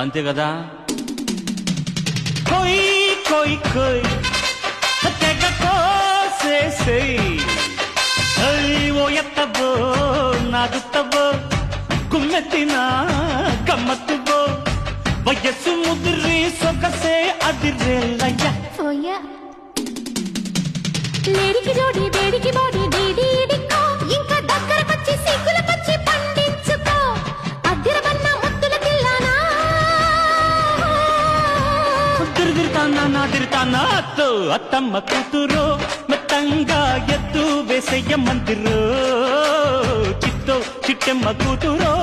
అంతే కదా. కొయ్ కొయ్ కొయ్ తెగ కోసేసేయ్ ఓ ఎత్తబో నాగుత్తబో గుమ్మెత్తిన గమ్మత్తుబో వయస్సు ముదిరి సొగసే అదిరేలయ్య లేడికి జోడి వేడికి బాడీ డీడీ డిక్కో ఇంకా దగ్గరకొచ్చి సిగ్గుల పచ్చి పండించుకో అద్దిరబన్న ముద్దుల పిల్లనా తిరుదిరుతానా నాదిరుతానా అత్తో అత్తమ్మ కూతురు మెత్తంగా ఎత్తు వేసయ్య మందిరో చిట్టో చిట్టెమ్మ కూతురో